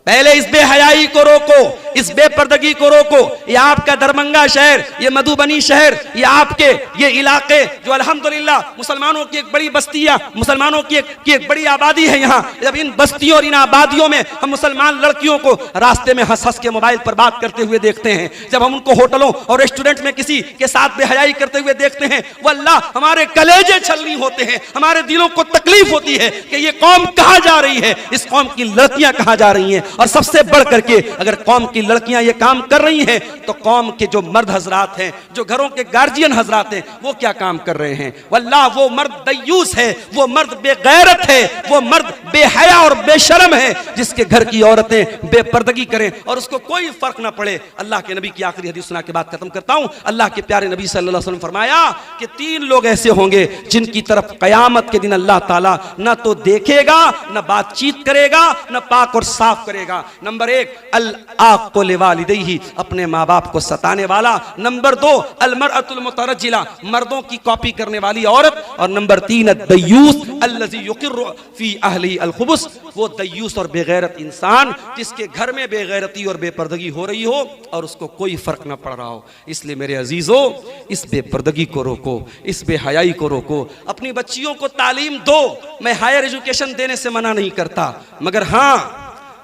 पहले इस बेहयाई को रोको, इस बेपर्दगी को रोको। ये आपका दरभंगा शहर, ये मधुबनी शहर, ये आपके ये इलाके जो अल्हम्दुलिल्लाह मुसलमानों की एक बड़ी बस्तियां, मुसलमानों की एक बड़ी आबादी है यहाँ। जब इन बस्तियों और इन आबादियों में हम मुसलमान लड़कियों को रास्ते में हंस हंस के मोबाइल पर बात करते हुए देखते हैं, जब हम उनको होटलों और रेस्टोरेंट में किसी के साथ बेहयाई करते हुए देखते हैं, वल्लाह हमारे कलेजे छलनी होते हैं, हमारे दिलों को तकलीफ होती है कि ये कौम कहां जा रही है, इस कौम की लड़कियां कहां जा रही हैं। और सबसे बढ़ करके अगर कौम की लड़कियां ये काम कर रही हैं तो कौम के जो मर्द हजरात हैं, जो घरों के गार्जियन हजरात हैं, वो क्या काम कर रहे हैं। वल्लाह वो मर्द दय्यूस है, वो मर्द बेगैरत है, वो मर्द बेहया और बेशरम है जिसके घर की औरतें बेपर्दगी करें और उसको कोई फर्क ना पड़े। अल्लाह के नबी की आखिरी हदीस सुना के बात खत्म करता हूं। अल्लाह के प्यारे नबी सल्लल्लाहु अलैहि वसल्लम फरमाया कि 3 लोग ऐसे होंगे जिनकी तरफ कयामत के दिन अल्लाह ताला ना तो देखेगा, ना बातचीत करेगा, ना पाक और साफ करेगा। नंबर 1 अल आक़ लिवालिदैहि, अपने माँ बाप को सताने वाला। नंबर 2 अल मरअतुल मुतरज्जिला, मर्दों की कॉपी करने वाली औरत। और नंबर 3 अद्दय्यूस अल्लज़ी युक़िर्रु फी अहलिही अल खुबुस, वो दय्यूस और बेगैरत इंसान जिसके घर में बेगैरती और बेपर्दगी हो रही हो और उसको कोई फर्क ना पड़ रहा हो। इसलिए मेरे अजीजों, इस बेपर्दगी को रोको, इस बेहयाई को रोको, अपनी बच्चियों को तालीम दो। मैं हायर एजुकेशन देने से मना नहीं करता, मगर हाँ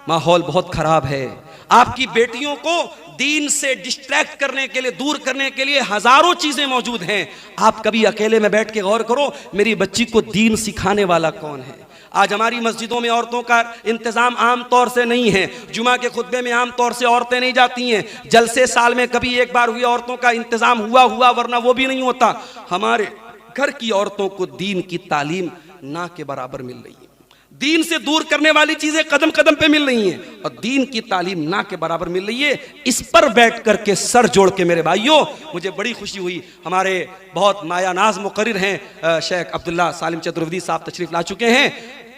माहौल बहुत खराब है। आपकी बेटियों को दीन से डिस्ट्रैक्ट करने के लिए, दूर करने के लिए हजारों चीजें मौजूद हैं। आप कभी अकेले में बैठ के गौर करो, मेरी बच्ची को दीन सिखाने वाला कौन है। आज हमारी मस्जिदों में औरतों का इंतजाम आम तौर से नहीं है। जुमा के खुतबे में आम तौर से औरतें नहीं जाती हैं। जलसे साल में कभी एक बार हुई, औरतों का इंतजाम हुआ, वरना वो भी नहीं होता। हमारे घर की औरतों को दीन की तालीम ना के बराबर मिल रही है। दीन से दूर करने वाली चीजें कदम कदम पे मिल रही हैं और दीन की तालीम ना के बराबर मिल रही है। इस पर बैठ करके सर जोड़ के मेरे भाइयों, मुझे बड़ी खुशी हुई। हमारे बहुत मायानाज मुकर्रिर हैं शेख अब्दुल्ला सालिम चतुर्वेदी साहब तशरीफ ला चुके हैं।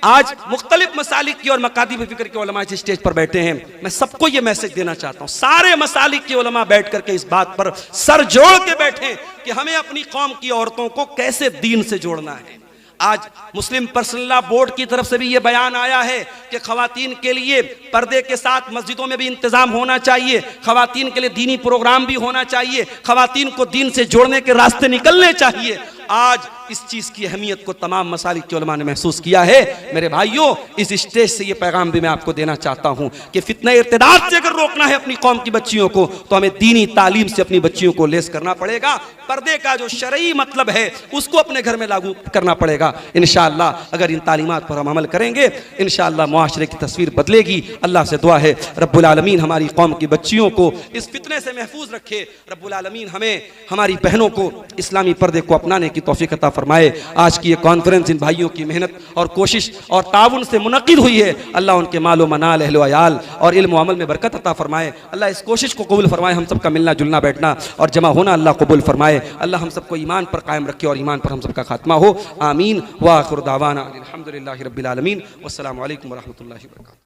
आज मुख्तलिफ मसालिक की और मकातिब फिक्र के उलमा इस स्टेज पर बैठे हैं। मैं सबको ये मैसेज देना चाहता हूँ, सारे मसालिक के उलमा बैठ करके इस बात पर सर जोड़ के बैठे कि हमें अपनी कौम की औरतों को कैसे दीन से जोड़ना है। आज मुस्लिम पर्सनल लॉ बोर्ड की तरफ से भी ये बयान आया है कि खवातीन के लिए पर्दे के साथ मस्जिदों में भी इंतजाम होना चाहिए, खवातीन के लिए दीनी प्रोग्राम भी होना चाहिए, खवातीन को दीन से जोड़ने के रास्ते निकलने चाहिए। आज इस चीज की अहमियत को तमाम मसालिक के उलमा ने महसूस किया है। मेरे भाइयों, इस स्टेज से ये पैगाम भी मैं आपको देना चाहता हूं कि फितने इर्तिदाद से अगर रोकना है अपनी कौम की बच्चियों को, तो हमें दीनी तालीम से अपनी बच्चियों को लेस करना पड़ेगा। पर्दे का जो शरई मतलब है उसको अपने घर में लागू करना पड़ेगा। इंशाअल्लाह अगर इन तालीमात पर हम अमल करेंगे, इंशाअल्लाह मुआशरे की तस्वीर बदलेगी। अल्लाह से दुआ है रब्बुल आलमीन हमारी कौम की बच्चियों को इस फितने से महफूज रखे। रब्बुल आलमीन हमें, हमारी बहनों को इस्लामी पर्दे को अपनाने की तौफीक अता फरमाए। आज की ये कॉन्फ्रेंस इन भाइयों की मेहनत और कोशिश और ताउन से मुनक़िद हुई है। अल्लाह उनके मालो मनाल, अहलो अयाल और इल्म अमल में बरकत अता फरमाए। अल्लाह इस कोशिश को कबूल फरमाए। हम सबका मिलना जुलना बैठना और जमा होना अल्लाह कबूल फरमाए। अल्लाह हम सबको ईमान पर कायम रखे और ईमान पर हम सबका खात्मा हो। आमीन। व आखिर दावाना अल्हम्दुलिल्लाहि रब्बिल आलमीन। वस्सलामु अलैकुम व रहमतुल्लाहि व बरकातुहू।